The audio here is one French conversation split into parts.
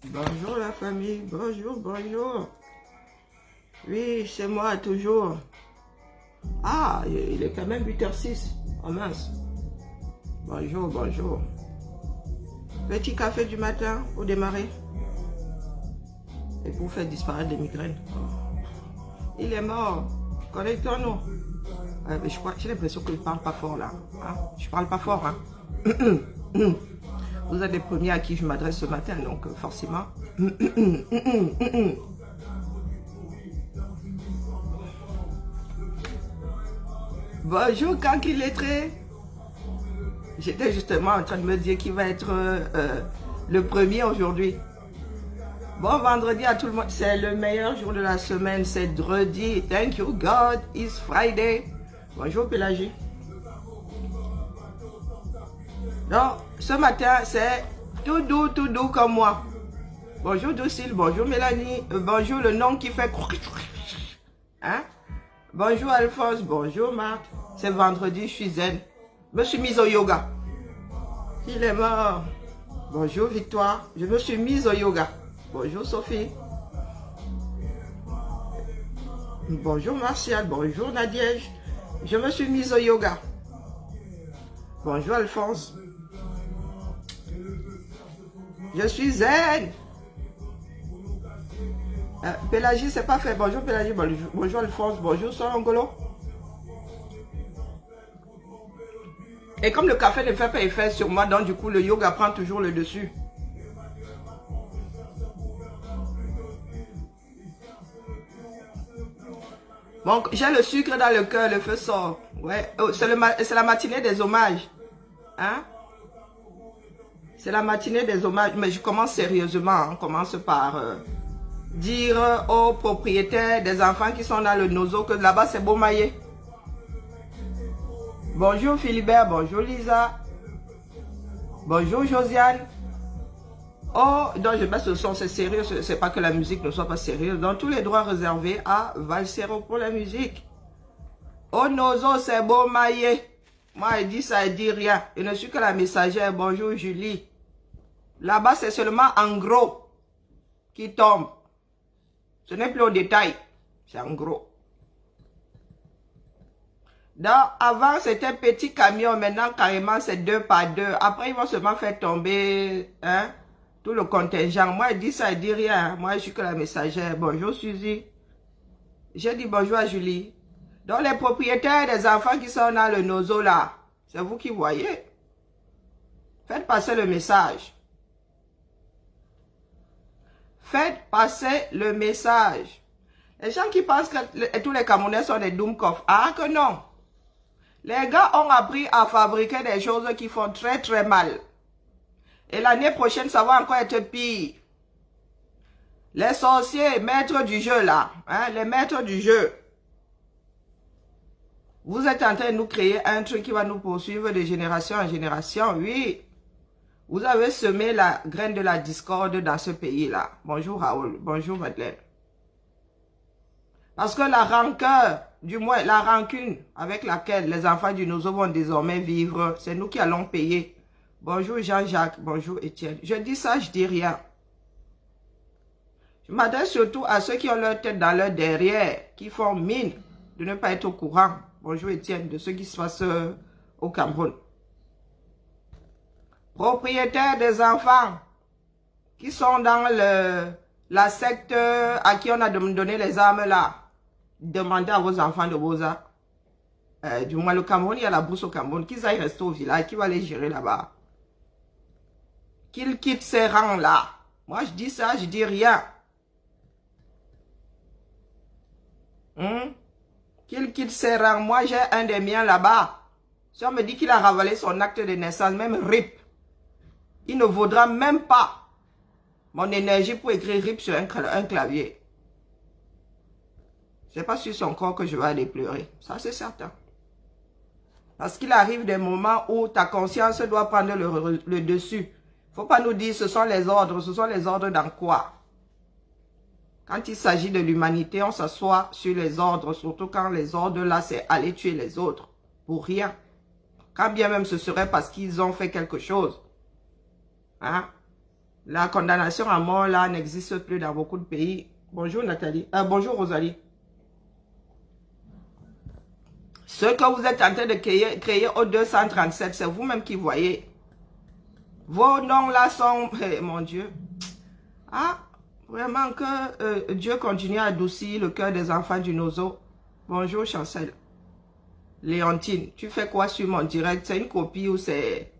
Bonjour la famille, bonjour, bonjour. Oui, c'est moi toujours. Ah, il est quand même 8h06. Oh mince. Bonjour, bonjour. Petit café du matin pour démarrer. Et pour faire disparaître les migraines. Il est mort. Connectons-nous. Mais je crois, j'ai l'impression que je ne parle pas fort là. Hein? Je parle pas fort. Hein? Vous êtes les premiers à qui je m'adresse ce matin, donc forcément. Bonjour, Kanki Lettré. J'étais justement en train de me dire qu'il va être le premier aujourd'hui. Bon vendredi à tout le monde. C'est le meilleur jour de la semaine. C'est vendredi. Thank you God. It's Friday. Bonjour Pélagie. Donc, ce matin, c'est tout doux comme moi. Bonjour Docile. Bonjour Mélanie. Bonjour le nom qui fait... Hein? Bonjour Alphonse. Bonjour Marc. C'est vendredi, je suis zen. Je me suis mise au yoga. Il est mort. Bonjour Victoire. Je me suis mise au yoga. Bonjour Sophie. Bonjour Martial. Bonjour Nadiège. Je me suis mise au yoga. Bonjour Alphonse. Je suis zen. Pélagie, c'est pas fait. Bonjour Pélagie. Bonjour Alphonse. Bonjour Solongolo. Et comme le café ne fait pas effet sur moi, donc du coup le yoga prend toujours le dessus. Bon, j'ai le sucre dans le cœur, le feu sort. Ouais, oh, c'est la matinée des hommages. Hein? C'est la matinée des hommages. Mais je commence sérieusement. Hein. On commence par dire aux propriétaires des enfants qui sont dans le nozo que là-bas c'est beau maillet. Bonjour Philibert, bonjour Lisa. Bonjour Josiane. Oh, donc je baisse le son, c'est sérieux, c'est pas que la musique ne soit pas sérieuse. Donc tous les droits réservés à Valsero pour la musique. Oh nozo, c'est beau maillet. Moi, il dit ça, il dit rien. Je ne suis que la messagère. Bonjour Julie. Là-bas, c'est seulement en gros qui tombe. Ce n'est plus au détail. C'est en gros. Donc, avant, c'était petit camion. Maintenant, carrément, c'est 2 par 2. Après, ils vont seulement faire tomber hein, tout le contingent. Moi, il dit ça, il dit rien. Moi, je suis que la messagère. Bonjour, Suzy. J'ai dit bonjour à Julie. Donc, les propriétaires des enfants qui sont dans le nozo, là, c'est vous qui voyez. Faites passer le message. Faites passer le message. Les gens qui pensent que tous les Camerounais sont des Doomkoff. Ah, que non. Les gars ont appris à fabriquer des choses qui font très très mal. Et l'année prochaine, ça va encore être pire. Les sorciers, maîtres du jeu là, hein, les maîtres du jeu. Vous êtes en train de nous créer un truc qui va nous poursuivre de génération en génération, oui. Vous avez semé la graine de la discorde dans ce pays-là. Bonjour Raoul, bonjour Madeleine. Parce que la rancœur, du moins la rancune avec laquelle les enfants du Nozo vont désormais vivre, c'est nous qui allons payer. Bonjour Jean-Jacques, bonjour Étienne. Je dis ça, je dis rien. Je m'adresse surtout à ceux qui ont leur tête dans leur derrière, qui font mine de ne pas être au courant. Bonjour Étienne, de ce qui se passe au Cameroun. Propriétaires des enfants qui sont dans la secte à qui on a donné les armes là. Demandez à vos enfants de Boza. Du moins, le Cameroun, il y a la bourse au Cameroun. Qu'ils aillent rester au village, qui va les gérer là-bas. Qu'ils quittent ces rangs-là. Moi, je dis ça, je dis rien. Qu'ils quittent ces rangs. Moi, j'ai un des miens là-bas. Si on me dit qu'il a ravalé son acte de naissance, même RIP, il ne vaudra même pas mon énergie pour écrire RIP sur un clavier. C'est pas sur son corps que je vais aller pleurer. Ça, c'est certain. Parce qu'il arrive des moments où ta conscience doit prendre le dessus. Il ne faut pas nous dire ce sont les ordres. Ce sont les ordres dans quoi? Quand il s'agit de l'humanité, on s'assoit sur les ordres. Surtout quand les ordres là, c'est aller tuer les autres. Pour rien. Quand bien même ce serait parce qu'ils ont fait quelque chose. Hein? La condamnation à mort, là, n'existe plus dans beaucoup de pays. Bonjour Nathalie. Bonjour Rosalie. Ce que vous êtes en train de créer au 237, c'est vous-même qui voyez. Vos noms là sont... mon Dieu. Ah, vraiment que Dieu continue à adoucir le cœur des enfants du Nozo. Bonjour Chancel. Léontine, tu fais quoi sur mon direct? C'est une copie ou c'est...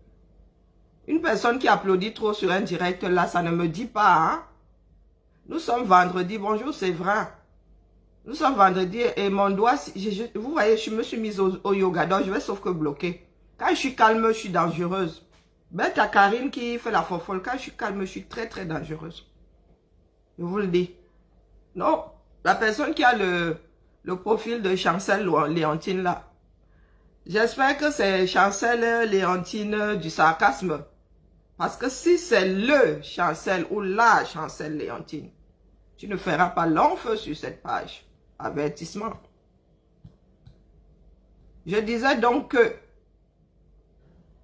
Une personne qui applaudit trop sur un direct là, ça ne me dit pas, hein? Nous sommes vendredi. Bonjour, c'est vrai. Nous sommes vendredi et mon doigt, vous voyez, je me suis mise au yoga, donc je vais sauf que bloquer. Quand je suis calme, je suis dangereuse. Ben, t'as Karine qui fait la fofolle. Quand je suis calme, je suis très, très dangereuse. Je vous le dis. Non, la personne qui a le profil de Chancel Léontine là. J'espère que c'est Chancel Léontine du sarcasme. Parce que si c'est le Chancel ou la Chancel Léontine, tu ne feras pas long feu sur cette page. Avertissement. Je disais donc que,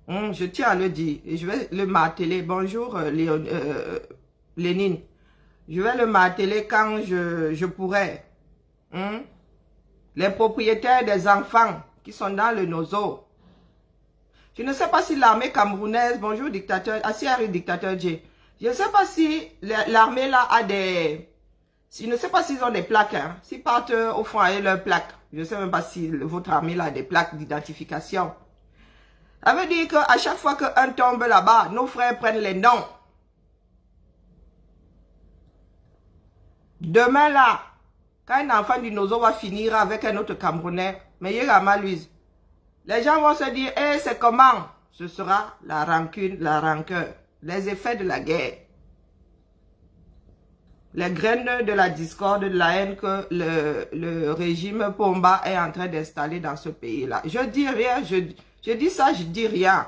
je tiens à le dire, et je vais le marteler. Bonjour Lénine. Je vais le marteler quand je pourrai. Les propriétaires des enfants qui sont dans le Nozo. Je ne sais pas si l'armée camerounaise, bonjour dictateur, Asiari dictateur J. Je ne sais pas si l'armée là a des... Je ne sais pas s'ils ont des plaques, hein. S'ils partent au fond avec leurs plaques. Je ne sais même pas si votre armée là a des plaques d'identification. Ça veut dire qu'à chaque fois qu'un tombe là-bas, nos frères prennent les noms. Demain là, quand un enfant du Nozo va finir avec un autre Camerounais, mais il y a Louise, les gens vont se dire, c'est comment? Ce sera la rancune, la rancœur, les effets de la guerre. Les graines de la discorde, de la haine que le régime Pomba est en train d'installer dans ce pays-là. Je dis rien, je dis ça, je dis rien.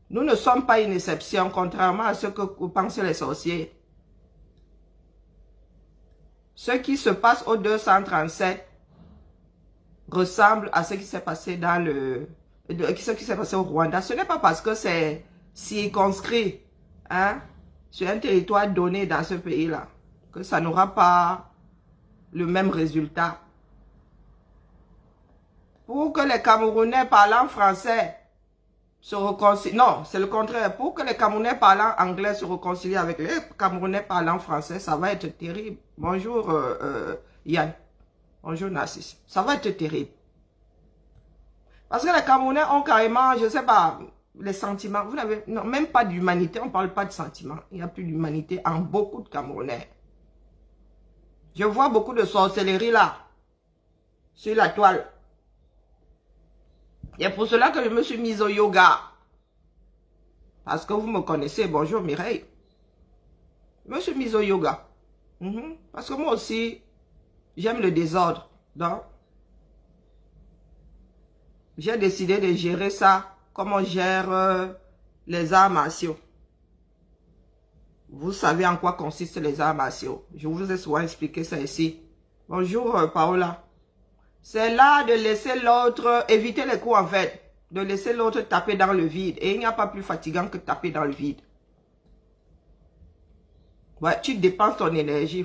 Nous ne sommes pas une exception, contrairement à ce que pensent les sorciers. Ce qui se passe au 237 ressemble à ce qui s'est passé dans ce qui s'est passé au Rwanda. Ce n'est pas parce que c'est circonscrit, hein, sur un territoire donné dans ce pays-là, que ça n'aura pas le même résultat. Pour que les Camerounais parlant français se réconcilient, non, c'est le contraire. Pour que les Camerounais parlant anglais se réconcilient avec les Camerounais parlant français, ça va être terrible. Bonjour Yann. Bonjour Narcisse. Ça va être terrible. Parce que les Camerounais ont carrément, je ne sais pas, les sentiments. Vous n'avez même pas d'humanité. On ne parle pas de sentiments. Il n'y a plus d'humanité en beaucoup de Camerounais. Je vois beaucoup de sorcellerie là. Sur la toile. Et pour cela que je me suis mise au yoga. Parce que vous me connaissez. Bonjour Mireille. Je me suis mise au yoga. Parce que moi aussi, j'aime le désordre. Donc, j'ai décidé de gérer ça comme on gère les arts martiaux. Vous savez en quoi consistent les arts martiaux. Je vous ai souvent expliqué ça ici. Bonjour Paola. C'est là de laisser l'autre, éviter les coups en fait. De laisser l'autre taper dans le vide. Et il n'y a pas plus fatigant que taper dans le vide. Ouais, tu dépenses ton énergie,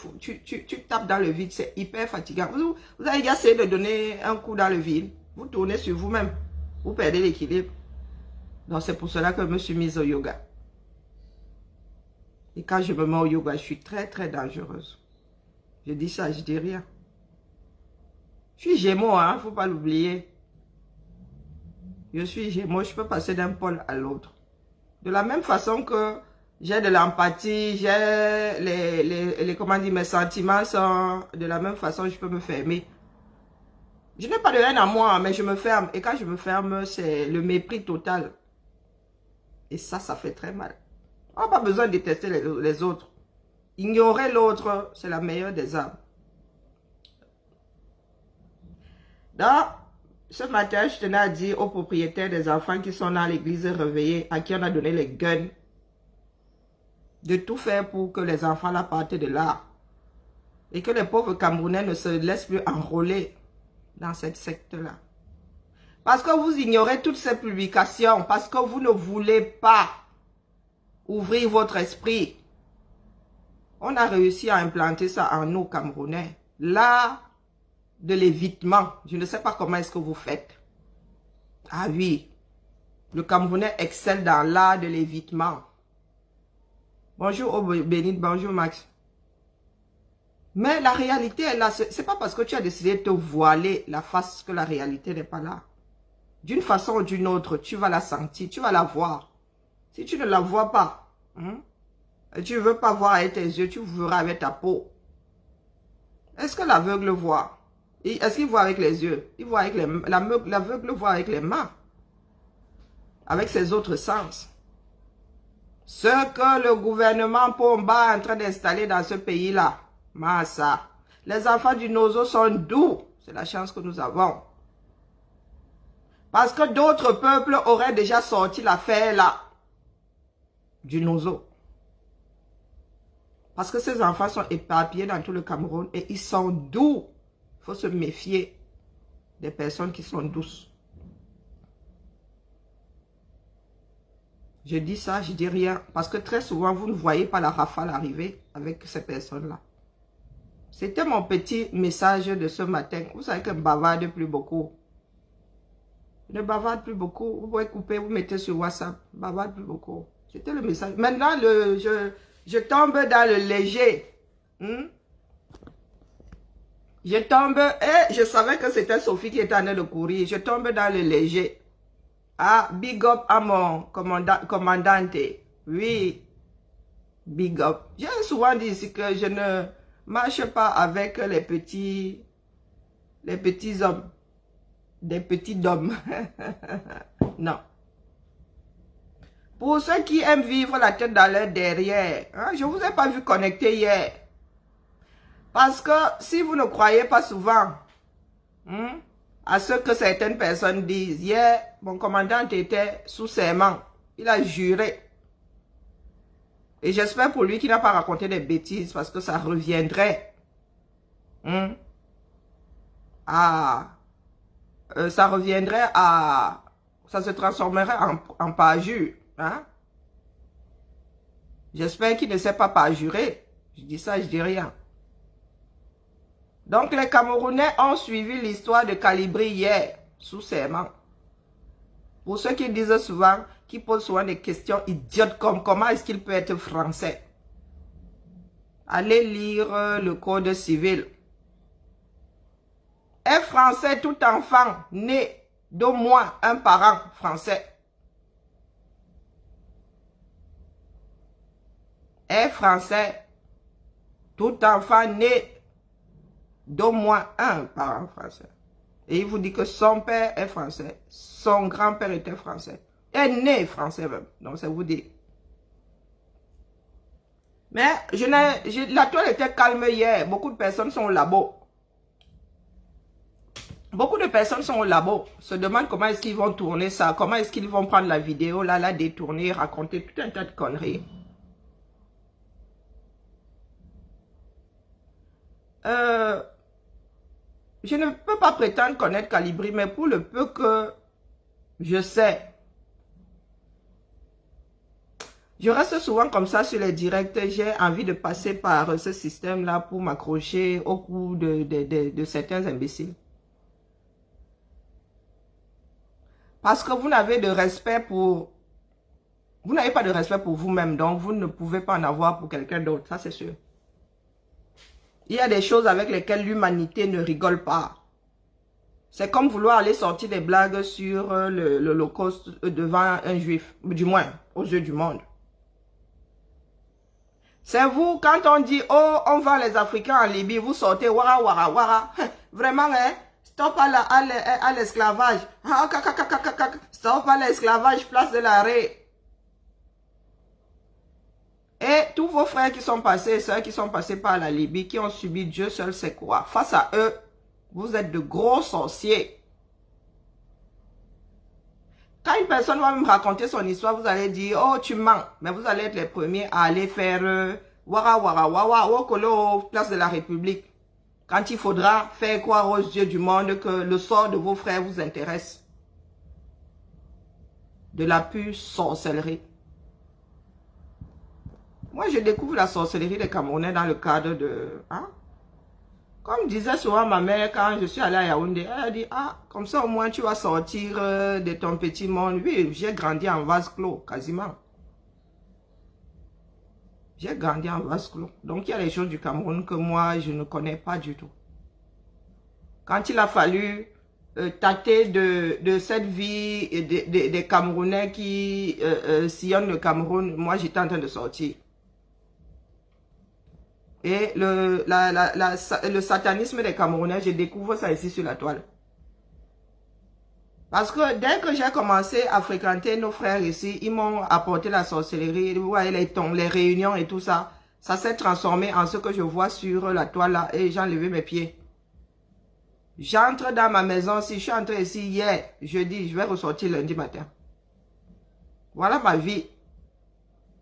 tu tapes dans le vide, c'est hyper fatigant. Vous avez déjà essayé de donner un coup dans le vide. Vous tournez sur vous-même. Vous perdez l'équilibre. Donc c'est pour cela que je me suis mise au yoga. Et quand je me mets au yoga, je suis très très dangereuse. Je dis ça, je dis rien. Je suis Gémeaux, hein, faut pas l'oublier. Je suis Gémeaux, je peux passer d'un pôle à l'autre. De la même façon que j'ai de l'empathie, j'ai comment dire, mes sentiments sont de la même façon, je peux me fermer. Je n'ai pas de haine à moi, mais je me ferme. Et quand je me ferme, c'est le mépris total. Et ça fait très mal. On n'a pas besoin de détester les autres. Ignorer l'autre, c'est la meilleure des armes. Donc, ce matin, je tenais à dire aux propriétaires des enfants qui sont dans l'église réveillés, à qui on a donné les guns, de tout faire pour que les enfants là partent de là. Et que les pauvres Camerounais ne se laissent plus enrôler dans cette secte-là. Parce que vous ignorez toutes ces publications, parce que vous ne voulez pas ouvrir votre esprit. On a réussi à implanter ça en nous, Camerounais. L'art de l'évitement. Je ne sais pas comment est-ce que vous faites. Ah oui. Le Camerounais excelle dans l'art de l'évitement. Bonjour, oh, Bénite, bonjour, Max. Mais la réalité est là. C'est pas parce que tu as décidé de te voiler la face que la réalité n'est pas là. D'une façon ou d'une autre, tu vas la sentir, tu vas la voir. Si tu ne la vois pas, tu ne veux pas voir avec tes yeux, tu verras avec ta peau. Est-ce que l'aveugle voit? Est-ce qu'il voit avec les yeux? Il voit avec l'aveugle voit avec les mains. Avec ses autres sens. Ce que le gouvernement Pomba est en train d'installer dans ce pays-là, Massa, les enfants du Nozo sont doux. C'est la chance que nous avons. Parce que d'autres peuples auraient déjà sorti l'affaire là, du Nozo. Parce que ces enfants sont éparpillés dans tout le Cameroun et ils sont doux. Il faut se méfier des personnes qui sont douces. Je dis ça, je dis rien. Parce que très souvent, vous ne voyez pas la rafale arriver avec ces personnes-là. C'était mon petit message de ce matin. Vous savez que je ne bavarde plus beaucoup. Je ne bavarde plus beaucoup. Vous pouvez couper, vous mettez sur WhatsApp. Je ne bavarde plus beaucoup. C'était le message. Maintenant, je tombe dans le léger. Je tombe, et je savais que c'était Sophie qui était en train de courir. Je tombe dans le léger. Ah, big up à mon commandante. Oui, big up. J'ai souvent dit ici que je ne marche pas avec les petits hommes. Des petits hommes. Non. Pour ceux qui aiment vivre la tête dans leur derrière, hein, je ne vous ai pas vu connecter hier. Parce que si vous ne croyez pas souvent à ce que certaines personnes disent, hier, mon commandant était sous serment. Il a juré. Et j'espère pour lui qu'il n'a pas raconté des bêtises parce que ça reviendrait. Ça reviendrait à... Ça se transformerait en parjure. Hein? J'espère qu'il ne sait pas parjurer. Je dis ça, je dis rien. Donc les Camerounais ont suivi l'histoire de Calibri hier, sous serment. Pour ceux qui disent souvent, qui posent souvent des questions idiotes comme comment est-ce qu'il peut être français? Allez lire le code civil. Est français tout enfant né d'au moins un parent français. Est français tout enfant né d'au moins un parent français. Et il vous dit que son père est français, son grand-père était français, est né français même. Donc ça vous dit. Mais la toile était calme hier. Beaucoup de personnes sont au labo. Beaucoup de personnes sont au labo, se demandent comment est-ce qu'ils vont tourner ça, comment est-ce qu'ils vont prendre la vidéo, là, la détourner, raconter tout un tas de conneries. Je ne peux pas prétendre connaître Calibri, mais pour le peu que je sais, je reste souvent comme ça sur les directs. J'ai envie de passer par ce système-là pour m'accrocher au cou de certains imbéciles. Parce que vous n'avez de respect pour... Vous n'avez pas de respect pour vous-même, donc vous ne pouvez pas en avoir pour quelqu'un d'autre, ça c'est sûr. Il y a des choses avec lesquelles l'humanité ne rigole pas. C'est comme vouloir aller sortir des blagues sur l'Holocauste devant un juif, du moins aux yeux du monde. C'est vous, quand on dit, oh, on vend les Africains en Libye, vous sortez, wara, wara, wara. Vraiment, hein, stop à l'esclavage. Stop à l'esclavage, place de l'arrêt. Et tous vos frères qui sont passés, sœurs qui sont passés par la Libye, qui ont subi Dieu seul sait quoi. Face à eux, vous êtes de gros sorciers. Quand une personne va me raconter son histoire, vous allez dire, oh tu mens. Mais vous allez être les premiers à aller faire wara wara wara wakolo, place de la République. Quand il faudra faire croire aux yeux du monde que le sort de vos frères vous intéresse. De la pure sorcellerie. Moi, je découvre la sorcellerie des Camerounais dans le cadre de... Hein? Comme disait souvent ma mère quand je suis allée à Yaoundé, elle a dit, ah, comme ça au moins tu vas sortir de ton petit monde. Oui, j'ai grandi en vase clos, quasiment. J'ai grandi en vase clos. Donc il y a des choses du Cameroun que moi, je ne connais pas du tout. Quand il a fallu tâter de cette vie des Camerounais qui sillonnent le Cameroun, moi j'étais en train de sortir. Et le satanisme des Camerounais, je découvre ça ici sur la toile. Parce que dès que j'ai commencé à fréquenter nos frères ici, ils m'ont apporté la sorcellerie, vous voyez les réunions et tout ça. Ça s'est transformé en ce que je vois sur la toile là et j'ai enlevé mes pieds. J'entre dans ma maison, si je suis entré ici hier, jeudi, je vais ressortir lundi matin. Voilà ma vie.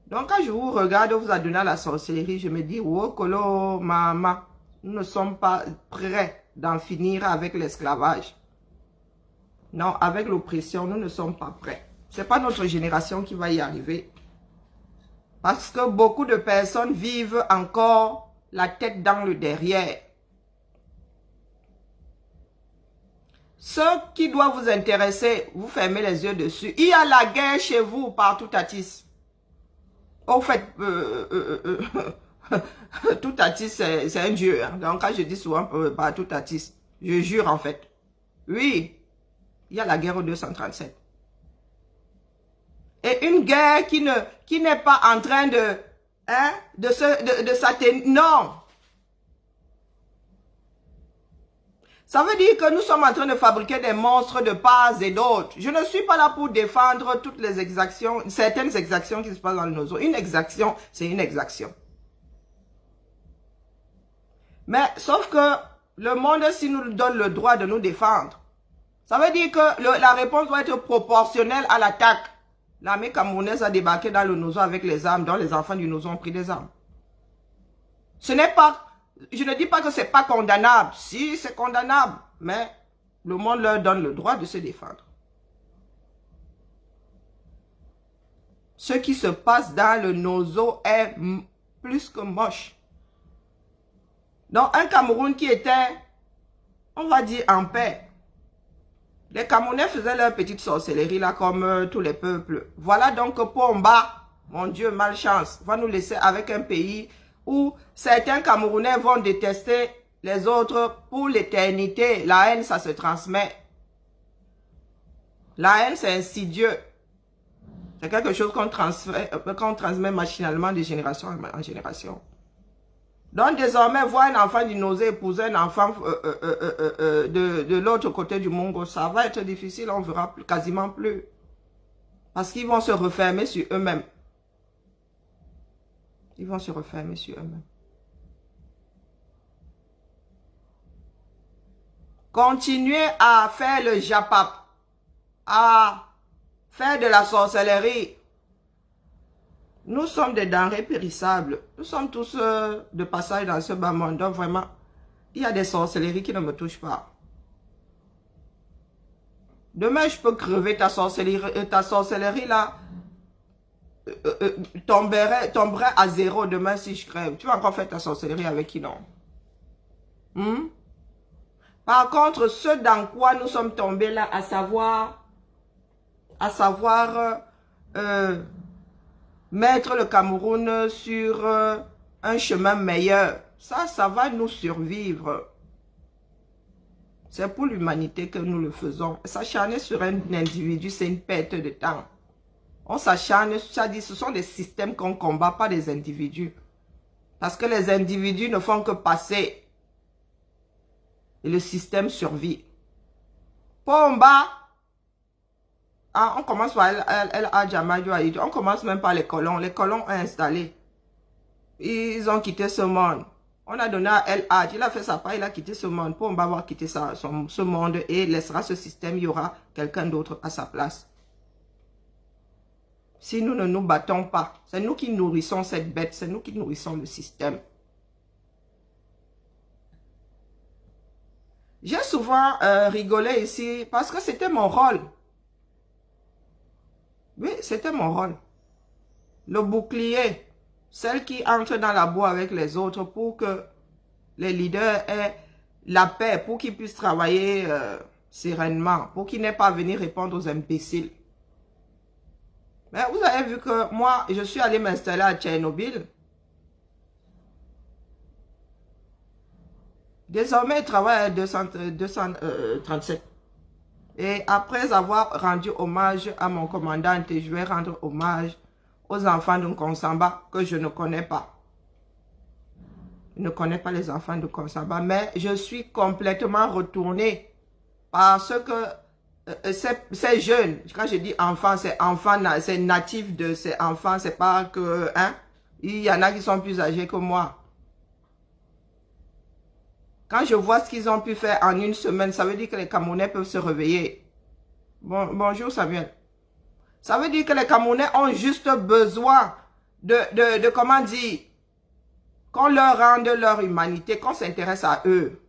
Donc quand je vous regarde, vous adonnez la sorcellerie, je me dis, oh, Kolo, maman, nous ne sommes pas prêts d'en finir avec l'esclavage. Non, avec l'oppression, nous ne sommes pas prêts. Ce n'est pas notre génération qui va y arriver. Parce que beaucoup de personnes vivent encore la tête dans le derrière. Ce qui doit vous intéresser, vous fermez les yeux dessus. Il y a la guerre chez vous, partout à Tis. Au fait, tout à Tis, c'est un dieu. Hein. Donc quand je dis souvent partout à Tis, je jure en fait. Oui. Il y a la guerre au 237. Et une guerre qui n'est pas en train de s'atténuer. Non. Ça veut dire que nous sommes en train de fabriquer des monstres de part et d'autre. Je ne suis pas là pour défendre toutes les exactions, certaines exactions qui se passent dans nos zones. Une exaction, c'est une exaction. Mais sauf que le monde, s'il nous donne le droit de nous défendre, ça veut dire que la réponse doit être proportionnelle à l'attaque. L'armée camerounaise a débarqué dans le Nozo avec les armes, dont les enfants du Nozo ont pris des armes. Ce n'est pas, je ne dis pas que ce n'est pas condamnable. Si, c'est condamnable. Mais le monde leur donne le droit de se défendre. Ce qui se passe dans le Nozo est plus que moche. Donc, un Cameroun qui était, on va dire, en paix. Les Camerounais faisaient leur petite sorcellerie là comme tous les peuples. Voilà donc que Pomba, mon Dieu, malchance, va nous laisser avec un pays où certains Camerounais vont détester les autres pour l'éternité. La haine, ça se transmet. La haine, c'est insidieux. C'est quelque chose qu'on transmet machinalement de génération en génération. Donc désormais, voir un enfant du Nosé épouser un enfant de l'autre côté du Mongo, ça va être difficile, on ne verra quasiment plus. Parce qu'ils vont se refermer sur eux-mêmes. Ils vont se refermer sur eux-mêmes. Continuez à faire le japap, à faire de la sorcellerie. Nous sommes des denrées périssables. Nous sommes tous de passage dans ce bas monde. Donc vraiment, il y a des sorcelleries qui ne me touchent pas. Demain, je peux crever ta sorcellerie là. Tomberait à zéro demain si je crève. Tu vas encore faire ta sorcellerie avec qui non? Par contre, ce dans quoi nous sommes tombés là, à savoir mettre le Cameroun sur un chemin meilleur. Ça va nous survivre. C'est pour l'humanité que nous le faisons. S'acharner sur un individu, c'est une perte de temps. On s'acharne, ça dit, ce sont des systèmes qu'on combat, pas des individus. Parce que les individus ne font que passer. Et le système survit. Pomba. Ah, on commence par on commence même par les colons. Les colons ont installé. Ils ont quitté ce monde. On a donné à El Hadj. Il a fait sa part, il a quitté ce monde. Pour on va avoir quitté ce monde et laissera ce système. Il y aura quelqu'un d'autre à sa place. Si nous ne nous battons pas, c'est nous qui nourrissons cette bête. C'est nous qui nourrissons le système. J'ai souvent rigolé ici parce que c'était mon rôle. Oui, c'était mon rôle. Le bouclier. celle qui entre dans la boue avec les autres pour que les leaders aient la paix, pour qu'ils puissent travailler sereinement, pour qu'ils n'aient pas à venir répondre aux imbéciles. Mais vous avez vu que moi, je suis allé m'installer à Tchernobyl. Désormais, je travaille à 237. Et après avoir rendu hommage à mon commandant, je vais rendre hommage aux enfants de Nkonsamba que je ne connais pas. Je ne connais pas les enfants de Nkonsamba, mais je suis complètement retourné parce que ces jeunes, quand je dis enfants, c'est natif de ces enfants, c'est pas que, hein, il y en a qui sont plus âgés que moi. Quand je vois ce qu'ils ont pu faire en une semaine, ça veut dire que les Camerounais peuvent se réveiller. Bonjour Samuel. Ça veut dire que les Camerounais ont juste besoin de comment dire, qu'on leur rende leur humanité, qu'on s'intéresse à eux.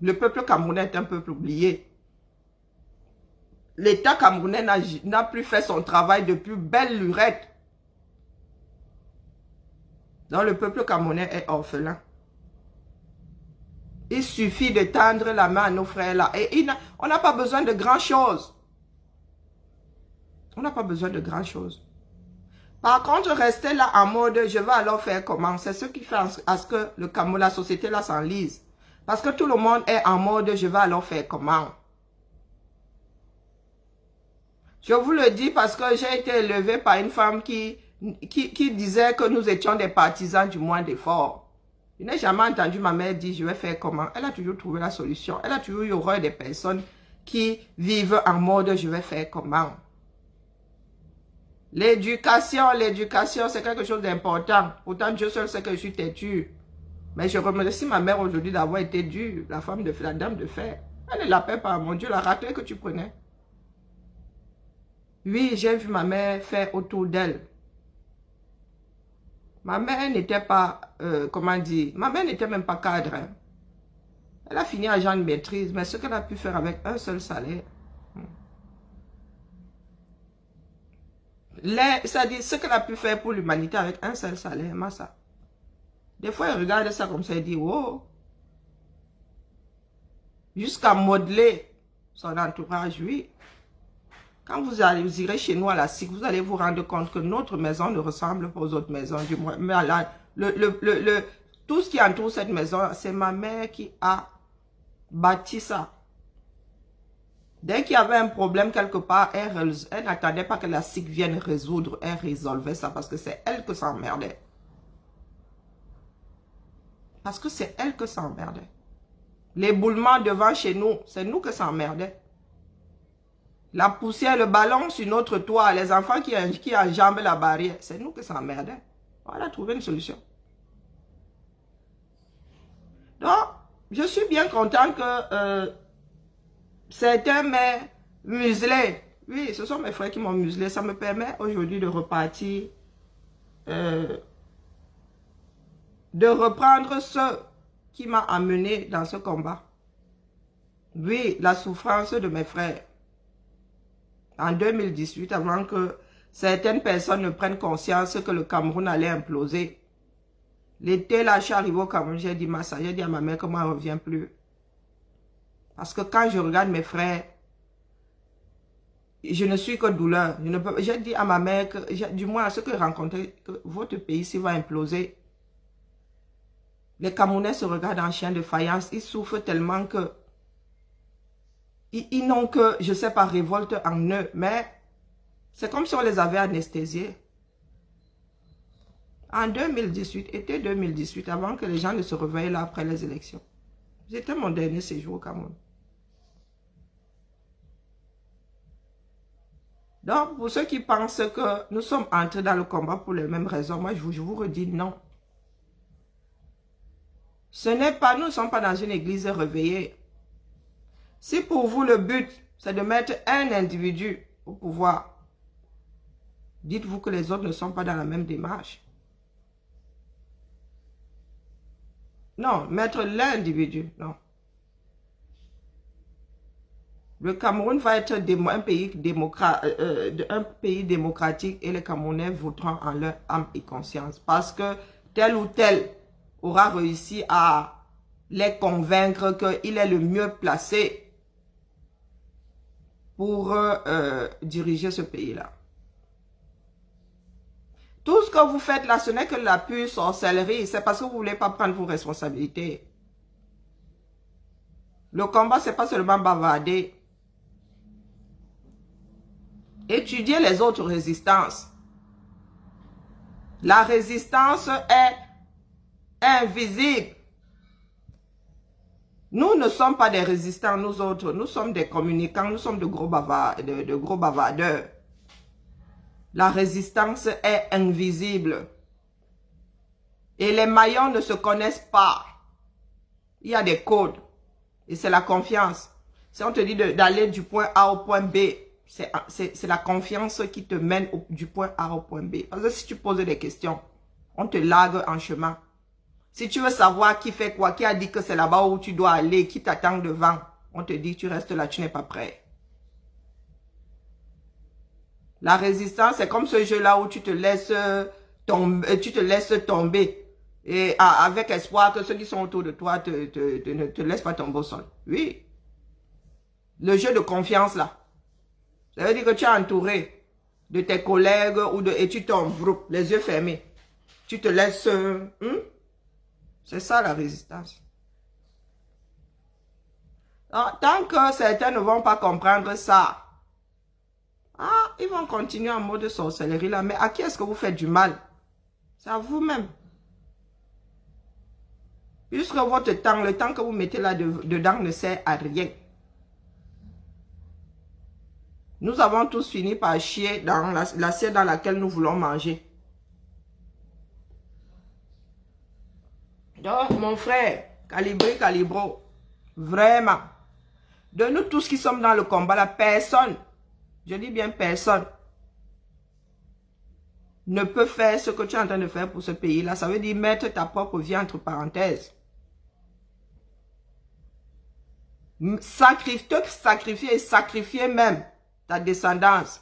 Le peuple camerounais est un peuple oublié. L'État camerounais n'a plus fait son travail depuis belle lurette. Donc le peuple camerounais est orphelin. Il suffit de tendre la main à nos frères là. Et on n'a pas besoin de grand chose. On n'a pas besoin de grand chose. Par contre, rester là en mode, je vais alors faire comment? C'est ce qui fait à ce que le Cameroun, la société là s'enlise. Parce que tout le monde est en mode, je vais alors faire comment? Je vous le dis parce que j'ai été élevée par une femme qui disait que nous étions des partisans du moins d'efforts. Je n'ai jamais entendu ma mère dire, je vais faire comment? Elle a toujours trouvé la solution. Elle a toujours eu horreur des personnes qui vivent en mode, je vais faire comment? L'éducation, c'est quelque chose d'important. Pourtant, Dieu seul sait que je suis têtue. Mais je remercie ma mère aujourd'hui d'avoir été dure, la dame de fer. Elle ne l'appelle pas, mon Dieu, la raclée que tu prenais. Oui, j'ai vu ma mère faire autour d'elle. Ma mère n'était pas, comment dire, ma mère n'était même pas cadre. Hein. Elle a fini agent de maîtrise, mais ce qu'elle a pu faire avec un seul salaire. C'est-à-dire ce qu'elle a pu faire pour l'humanité avec un seul salaire, Massa. Des fois, elle regarde ça comme ça et dit, oh. Jusqu'à modeler son entourage, oui. Quand vous irez chez nous à la SIC, vous allez vous rendre compte que notre maison ne ressemble pas aux autres maisons du moins. Mais tout ce qui entoure cette maison, c'est ma mère qui a bâti ça. Dès qu'il y avait un problème quelque part, elle n'attendait pas que la SIC vienne résoudre, elle résolvait ça parce que c'est elle que ça emmerdait. Parce que c'est elle que ça emmerdait. L'éboulement devant chez nous, c'est nous que ça emmerdait. La poussière, le ballon sur notre toit, les enfants qui enjambent la barrière, c'est nous que ça emmerdait. On a trouvé une solution. Donc, je suis bien content que certains m'aient muselé. Oui, ce sont mes frères qui m'ont muselé. Ça me permet aujourd'hui de repartir, de reprendre ce qui m'a amené dans ce combat. Oui, la souffrance de mes frères. En 2018, avant que certaines personnes ne prennent conscience que le Cameroun allait imploser. L'été, là, je suis arrivé au Cameroun, j'ai dit Massa, j'ai dit à ma mère que moi, elle ne revient plus. Parce que quand je regarde mes frères, je ne suis que douleur. J'ai dit à ma mère que, du moins à ceux que j'ai rencontrés, que votre pays ici va imploser. Les Camerounais se regardent en chien de faïence, ils souffrent tellement que ils n'ont que, je ne sais pas, révolte en eux, mais c'est comme si on les avait anesthésiés. En 2018, été 2018, avant que les gens ne se réveillent là après les élections. C'était mon dernier séjour au Cameroun. Donc, pour ceux qui pensent que nous sommes entrés dans le combat pour les mêmes raisons, moi je vous redis non. Ce n'est pas, nous ne sommes pas dans une église réveillée. Si pour vous le but, c'est de mettre un individu au pouvoir, dites-vous que les autres ne sont pas dans la même démarche. Non, mettre l'individu, non. Le Cameroun va être un pays démocratique et les Camerounais voteront en leur âme et conscience. Parce que tel ou tel aura réussi à les convaincre qu'il est le mieux placé pour diriger ce pays-là. Tout ce que vous faites là, ce n'est que la pure sorcellerie. C'est parce que vous ne voulez pas prendre vos responsabilités. Le combat, ce n'est pas seulement bavarder. Étudiez les autres résistances. La résistance est invisible. Nous ne sommes pas des résistants, nous autres. Nous sommes des communicants, nous sommes de gros bavardeurs. La résistance est invisible. Et les maillons ne se connaissent pas. Il y a des codes. Et c'est la confiance. Si on te dit d'aller du point A au point B, c'est la confiance qui te mène du point A au point B. Parce que si tu poses des questions, on te largue en chemin. Si tu veux savoir qui fait quoi, qui a dit que c'est là-bas où tu dois aller, qui t'attend devant, on te dit tu restes là, tu n'es pas prêt. La résistance, c'est comme ce jeu-là où tu te laisses tomber. Et avec espoir que ceux qui sont autour de toi ne te laissent pas tomber au sol. Oui. Le jeu de confiance là. Ça veut dire que tu es entouré de tes collègues et tu tombes, les yeux fermés. Tu te laisses... C'est ça la résistance. Alors, tant que certains ne vont pas comprendre ça, ils vont continuer en mode sorcellerie là. Mais à qui est-ce que vous faites du mal? C'est à vous-même. Puisque votre temps, le temps que vous mettez là dedans ne sert à rien. Nous avons tous fini par chier dans l'assiette dans laquelle nous voulons manger. Donc, mon frère, Calibro, vraiment, de nous tous qui sommes dans le combat, là, personne, je dis bien personne, ne peut faire ce que tu es en train de faire pour ce pays-là. Ça veut dire mettre ta propre vie entre parenthèses. Sacrifier même ta descendance.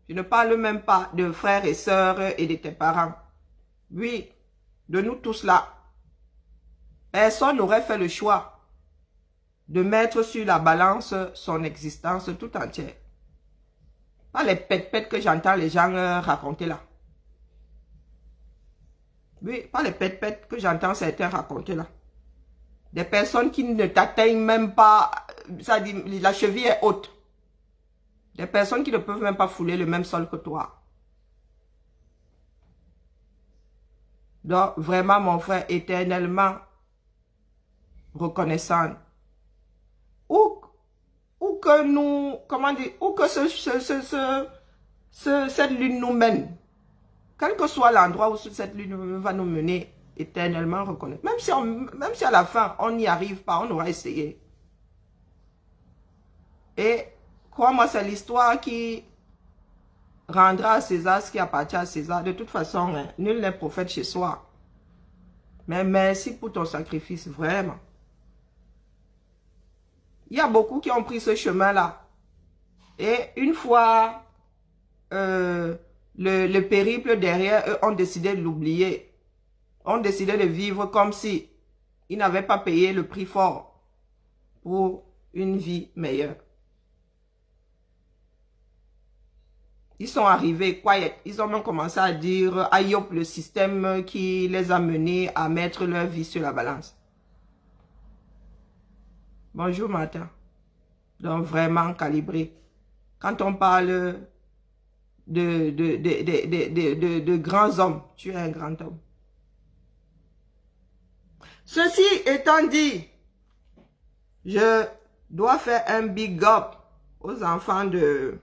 Je ne parle même pas de frères et sœurs et de tes parents. Oui, de nous tous là. Personne n'aurait fait le choix de mettre sur la balance son existence tout entière. Pas les pètes que j'entends les gens raconter là. Oui, pas les pètes que j'entends certains raconter là. Des personnes qui ne t'atteignent même pas, ça dit, la cheville est haute. Des personnes qui ne peuvent même pas fouler le même sol que toi. Donc, vraiment, mon frère, éternellement reconnaissant. Ou que nous, comment dire, ou que cette lune nous mène. Quel que soit l'endroit où cette lune va nous mener, éternellement reconnaître. Même si à la fin, on n'y arrive pas, on aura essayé. Et crois-moi, c'est l'histoire qui rendra à César ce qui appartient à César. De toute façon, nul n'est prophète chez soi. Mais merci pour ton sacrifice, vraiment. Il y a beaucoup qui ont pris ce chemin-là. Et une fois le périple derrière eux ont décidé de l'oublier. Ont décidé de vivre comme si ils n'avaient pas payé le prix fort pour une vie meilleure. Ils sont arrivés quiet. Ils ont même commencé à dire aïop, le système qui les a menés à mettre leur vie sur la balance. Bonjour Martin. Donc vraiment calibré. Quand on parle de grands hommes, tu es un grand homme. Ceci étant dit, je dois faire un big up aux enfants de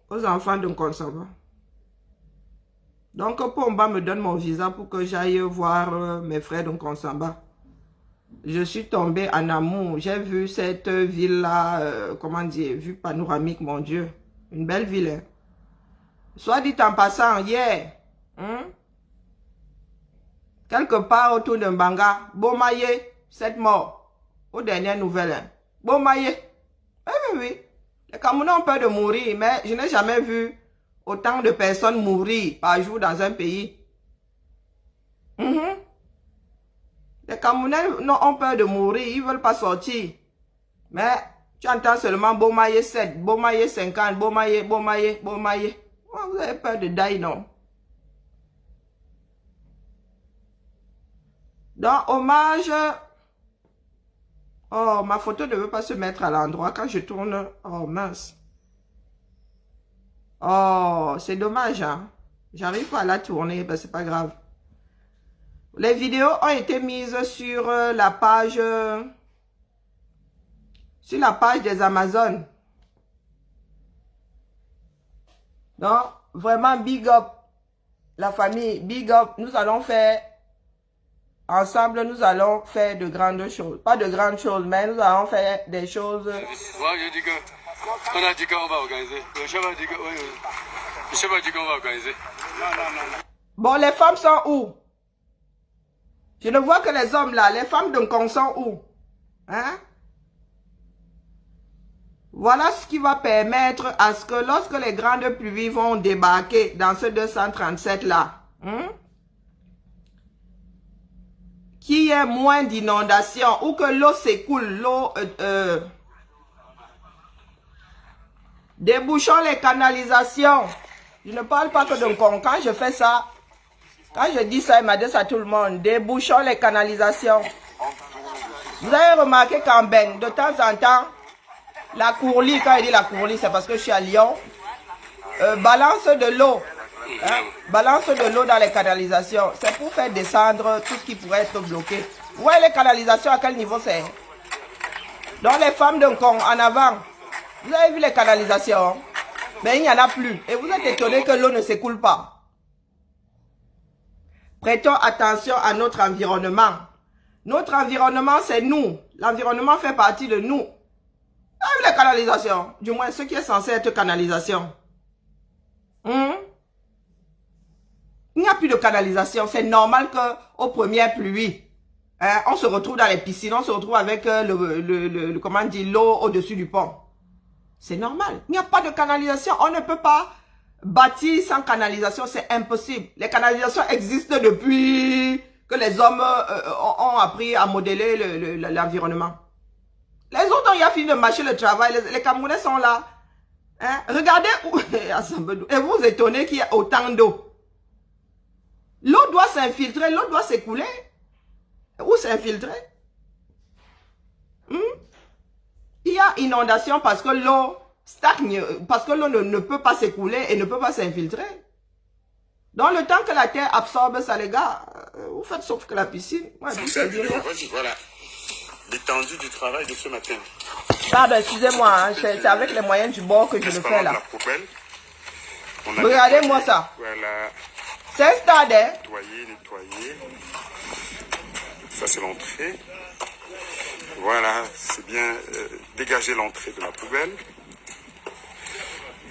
Nkonsamba. Donc Pomba me donne mon visa pour que j'aille voir mes frères de Nkonsamba. Je suis tombée en amour. J'ai vu cette ville-là, comment dire, vue panoramique, mon Dieu. Une belle ville. Hein? Soit dit en passant, hier, quelque part autour de Mbanga, Bomaye, 7 morts. Aux dernières nouvelles. Hein? Bomaye. Oui, oui, oui. Les Camerounais ont peur de mourir, mais je n'ai jamais vu autant de personnes mourir par jour dans un pays. Les Camerounais ont peur de mourir, ils ne veulent pas sortir. Mais tu entends seulement Bomaye 7, Bomaye 50, Bomaye, Bomaye, Bomaye. Oh, vous avez peur de die, non? Donc, hommage. Oh, ma photo ne veut pas se mettre à l'endroit quand je tourne. Oh, mince. Oh, c'est dommage, hein. J'arrive pas à la tourner, ben c'est pas grave. Les vidéos ont été mises sur la page... sur la page des Amazones. Donc, vraiment, big up. La famille, big up. Nous allons faire... Ensemble, nous allons faire de grandes choses. Pas de grandes choses, mais nous allons faire des choses... On a dit qu'on va organiser. Le chef a dit qu'on va organiser. Bon, les femmes sont où? Je ne vois que les hommes là. Les femmes de Nkong sont où? Hein? Voilà ce qui va permettre à ce que lorsque les grandes pluies vont débarquer dans ce 237 là, qu'il y ait moins d'inondations ou que l'eau s'écoule, l'eau... débouchons les canalisations. Je ne parle pas que de Nkong. Quand je fais ça, quand je dis ça, il m'adresse à tout le monde. Débouchons les canalisations. Vous avez remarqué qu'en Ben, de temps en temps, la Courlie, quand il dit la Courlie, c'est parce que je suis à Lyon, balance de l'eau. Hein, balance de l'eau dans les canalisations. C'est pour faire descendre tout ce qui pourrait être bloqué. Ouais, les canalisations, à quel niveau c'est? Donc les femmes de Nkong, en avant. Vous avez vu les canalisations? Mais il n'y en a plus. Et vous êtes étonné que l'eau ne s'écoule pas. Prêtons attention à notre environnement. Notre environnement, c'est nous. L'environnement fait partie de nous. Vous avez vu les canalisations? Du moins, ce qui est censé être canalisation. Il n'y a plus de canalisation. C'est normal qu'aux premières pluies, on se retrouve dans les piscines, on se retrouve avec comment on dit, l'eau au-dessus du pont. C'est normal. Il n'y a pas de canalisation. On ne peut pas bâtir sans canalisation. C'est impossible. Les canalisations existent depuis que les hommes ont appris à modeler l'environnement. Les autres ont fini de marcher le travail. Les Camerounais sont là. Hein? Regardez où... Et vous vous étonnez qu'il y ait autant d'eau. L'eau doit s'infiltrer. L'eau doit s'écouler. Où s'infiltrer? Il y a inondation parce que l'eau stagne, parce que l'eau ne peut pas s'écouler et ne peut pas s'infiltrer. Donc le temps que la terre absorbe ça, les gars, vous faites sauf que la piscine. Moi, voilà. L'étendue du travail de ce matin. Pardon, excusez-moi, hein, c'est avec les moyens du bord que je le fais là. La poubelle. Regardez-moi ça. Voilà. C'est un stade, hein? Nettoyer. Ça, c'est l'entrée. Voilà, c'est bien dégager l'entrée de la poubelle.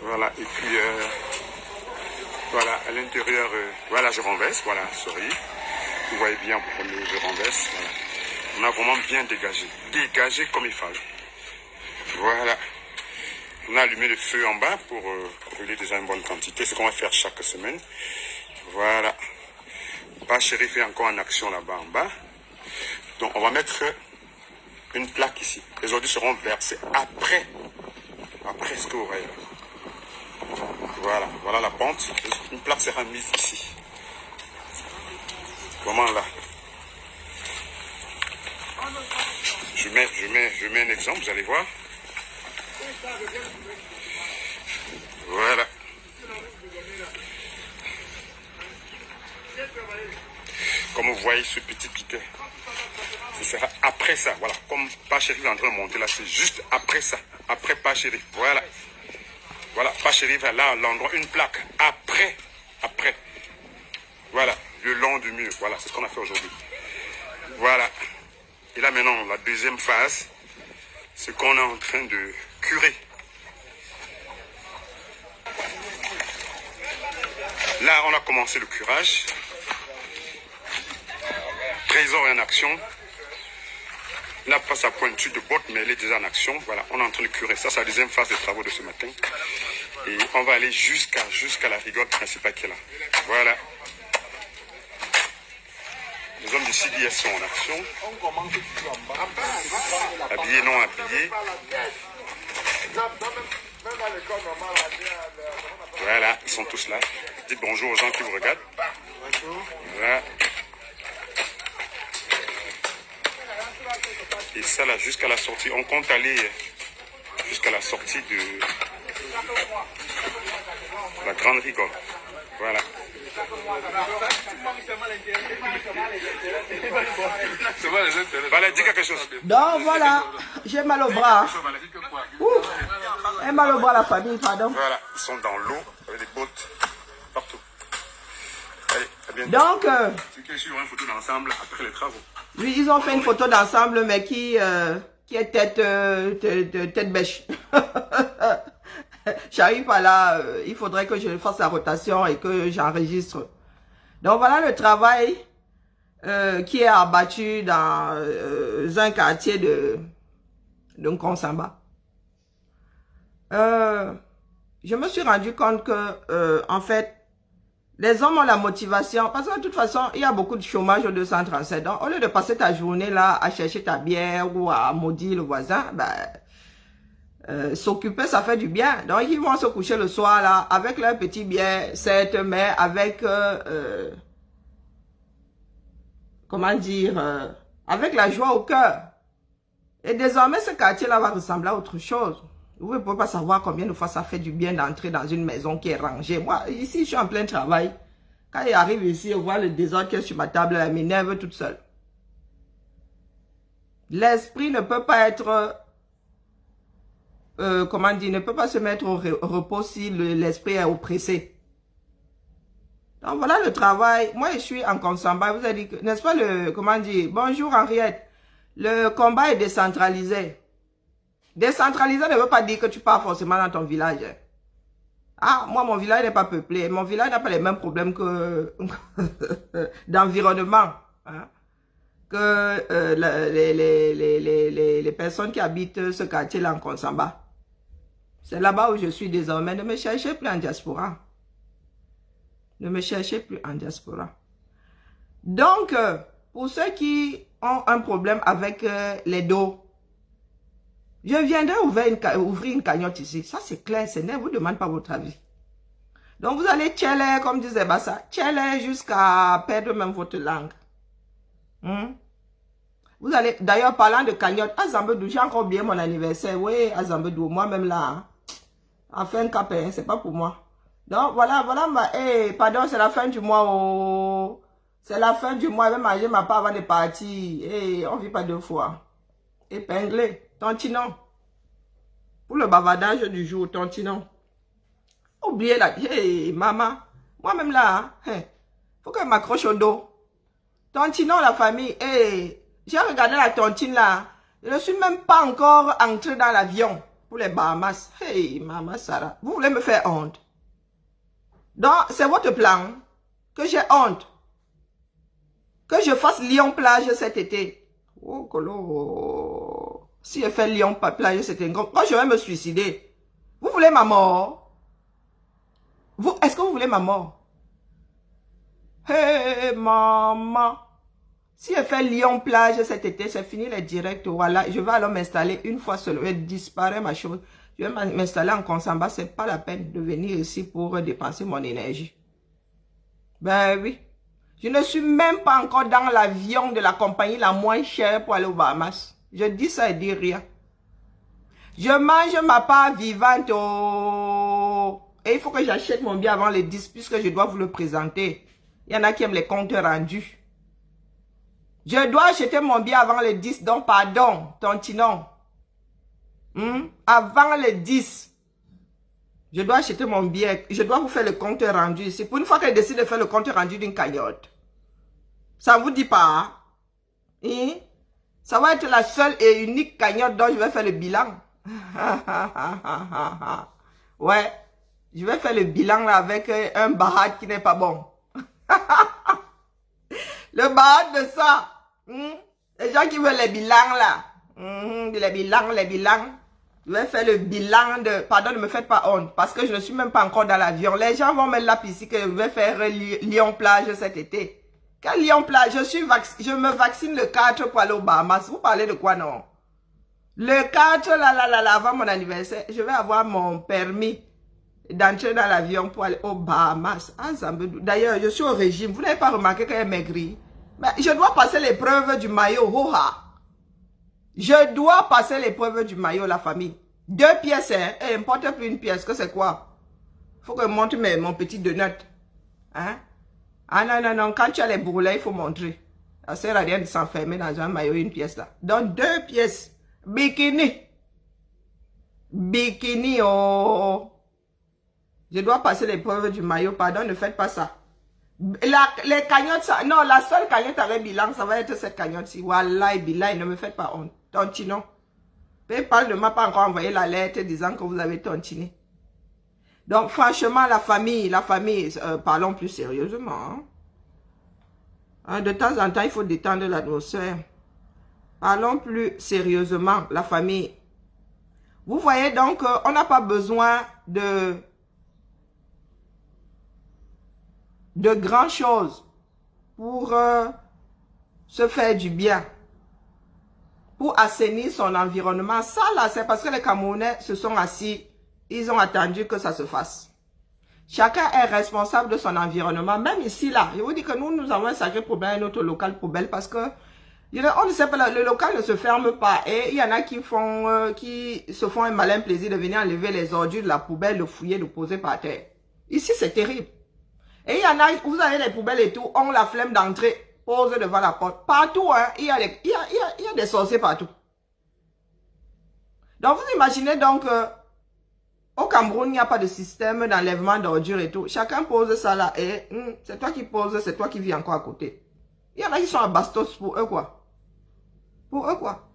Voilà, et puis voilà, à l'intérieur, voilà, je renverse, voilà, sorry. Vous voyez bien, je renverse, voilà. On a vraiment bien dégagé comme il fallait. Voilà. On a allumé le feu en bas pour brûler déjà une bonne quantité, ce qu'on va faire chaque semaine. Voilà. Pas Chéri fait encore en action là-bas en bas. Donc on va mettre une plaque ici. Les ordures seront versées après ce que vous voyez. Voilà, voilà la pente. Une plaque sera mise ici. Vraiment là. Je mets un exemple, vous allez voir. Voilà. Comme vous voyez ce petit piquet. Ce sera après ça, voilà. Comme pas Chéri est en train de monter là, c'est juste après ça. Après pas Chéri. Voilà. Voilà, pas Chéri va là, l'endroit, une plaque. Après. Voilà, le long du mur. Voilà, c'est ce qu'on a fait aujourd'hui. Voilà. Et là maintenant, la deuxième phase, c'est qu'on est en train de curer. Là, on a commencé le curage. Trésor est en action. n'a pas sa pointure de botte, mais elle est déjà en action. Voilà, on est en train de curer. Ça, c'est la deuxième phase des travaux de ce matin. Et on va aller jusqu'à la rigole principale qui est là. Voilà. Les hommes du CDS sont en action. Habillés, non habillés. Voilà, ils sont tous là. Dites bonjour aux gens qui vous regardent. Voilà. Et ça là, jusqu'à la sortie. On compte aller jusqu'à la sortie de la grande rigole. Voilà. Voilà, dis quelque chose. Donc voilà, j'ai mal au bras. Ouf, j'ai mal au bras la famille, pardon. Voilà, ils sont dans l'eau avec des bottes partout. Allez, à bientôt. Donc, Tu veux suivre une photo d'ensemble après les travaux. oui, ils ont fait une photo d'ensemble, mais qui est tête bêche. J'arrive pas là, il faudrait que je fasse la rotation et que j'enregistre. Donc voilà le travail qui est abattu dans un quartier de Nkonsamba. Je me suis rendu compte que, en fait, les hommes ont la motivation, parce que de toute façon, il y a beaucoup de chômage au 237. Donc, au lieu de passer ta journée là à chercher ta bière ou à maudire le voisin, s'occuper, ça fait du bien. Donc, ils vont se coucher le soir là, avec leur petit bière, certes, mais avec, comment dire, avec la joie au cœur. Et désormais, ce quartier-là va ressembler à autre chose. Vous ne pouvez pas savoir combien de fois ça fait du bien d'entrer dans une maison qui est rangée. Moi, ici, je suis en plein travail. Quand il arrive ici, on voit le désordre qui est sur ma table, elle m'énerve toute seule. L'esprit ne peut pas être, comment dire, ne peut pas se mettre au repos si l'esprit est oppressé. Donc voilà le travail. Moi, je suis en Nkonsamba. Vous avez dit, n'est-ce pas comment dire, bonjour Henriette. Le combat est décentralisé. Décentralisé ne veut pas dire que tu pars forcément dans ton village. Ah, moi, mon village n'est pas peuplé. Mon village n'a pas les mêmes problèmes que d'environnement. Hein, que les personnes qui habitent ce quartier-là en Nkonsamba. C'est là-bas où je suis désormais. Ne me cherchez plus en diaspora. Ne me cherchez plus en diaspora. Donc, pour ceux qui ont un problème avec les dos, je viendrai ouvrir une cagnotte ici. Ça, c'est clair. Ce ne vous demande pas votre avis. Donc, vous allez tcheller, comme disait Bassa, tcheller jusqu'à perdre même votre langue. Vous allez, d'ailleurs, parlant de cagnotte, à Zambedou, j'ai encore oublié mon anniversaire. Oui, à Zambedou, moi-même là, hein, en fin de cap, hein, c'est pas pour moi. Donc, voilà, pardon, c'est la fin du mois. Oh. C'est la fin du mois, je vais manger ma part avant de partir. On vit pas deux fois. Épinglé, tontinon. Pour le bavardage du jour, tontinon. Oubliez la... maman. Moi-même là, faut que je m'accroche au dos. Tontinon, la famille. J'ai regardé la tontine là. Je ne suis même pas encore entré dans l'avion pour les Bahamas. Maman Sarah, vous voulez me faire honte? Donc, c'est votre plan que j'ai honte. Que je fasse Lyon-Plage cet été. Oh, Colo. Si je fais Lyon-Plage cet été, moi, je vais me suicider. Vous voulez ma mort? Est-ce que vous voulez ma mort? Maman. Si je fais Lyon-Plage cet été, c'est fini les directs. Voilà, je vais alors m'installer une fois seule. Je vais disparaître ma chose. Je vais m'installer en Nkonsamba. C'est pas la peine de venir ici pour dépenser mon énergie. Ben oui. Je ne suis même pas encore dans l'avion de la compagnie la moins chère pour aller aux Bahamas. Je dis ça et dis rien. Je mange ma part vivante. Et il faut que j'achète mon billet avant les 10 puisque je dois vous le présenter. Il y en a qui aiment les comptes rendus. Je dois acheter mon billet avant les 10. Donc pardon, tontinon. Avant les 10. Je dois acheter mon billet. Je dois vous faire le compte rendu ici. Pour une fois que je décide de faire le compte rendu d'une cagnotte. Ça ne vous dit pas, hein? Ça va être la seule et unique cagnotte dont je vais faire le bilan. Ouais. Je vais faire le bilan là avec un bahat qui n'est pas bon. Le bahat de ça. Les gens qui veulent les bilans là. Les bilans, les bilans. Je vais faire le bilan de... Pardon, ne me faites pas honte, parce que je ne suis même pas encore dans l'avion. Les gens vont mettre là ici que je vais faire Lyon-Plage cet été. Quel Lyon-Plage? Je me vaccine le 4 pour aller aux Bahamas. Vous parlez de quoi, non? Le 4, avant mon anniversaire, je vais avoir mon permis d'entrer dans l'avion pour aller aux Bahamas. Ah, d'ailleurs, je suis au régime. Vous n'avez pas remarqué qu'elle est maigrie? Mais je dois passer l'épreuve du maillot. Je dois passer l'épreuve du maillot, la famille. 2 pièces, hein. Et importe plus une pièce, que c'est quoi? Faut que je montre mon petit donut. Hein? Ah non, non, non. Quand tu as les bourrelets, il faut montrer. Ça sert à rien de s'enfermer dans un maillot, une pièce là. Donc 2 pièces. Bikini. Bikini, oh. Je dois passer l'épreuve du maillot. Pardon, ne faites pas ça. Les cagnottes, ça, non, la seule cagnotte avec bilan, ça va être cette cagnotte-ci. Wallah, bilan, ne me faites pas honte. Tontinon. PayPal ne m'a pas encore envoyé la lettre disant que vous avez tontiné. Donc, franchement, la famille, parlons plus sérieusement. Hein. De temps en temps, il faut détendre l'atmosphère. Parlons plus sérieusement, la famille. Vous voyez donc, on n'a pas besoin de grandes choses pour se faire du bien, pour assainir son environnement. Ça là, c'est parce que les Camerounais se sont assis, ils ont attendu que ça se fasse. Chacun est responsable de son environnement, même ici là. Je vous dis que nous avons un sacré problème, notre local poubelle, parce que on ne sait pas, le local ne se ferme pas. Et il y en a qui se font un malin plaisir de venir enlever les ordures de la poubelle, de fouiller, de poser par terre. Ici, c'est terrible. Et il y en a, vous avez les poubelles et tout, ont la flemme d'entrer, pose devant la porte. Partout, hein, il y a des sorciers partout. Donc, vous imaginez donc, au Cameroun, il n'y a pas de système d'enlèvement d'ordures et tout. Chacun pose ça là et c'est toi qui poses, c'est toi qui vis encore à côté. Il y en a qui sont à bastos pour eux, quoi. Pour eux, quoi.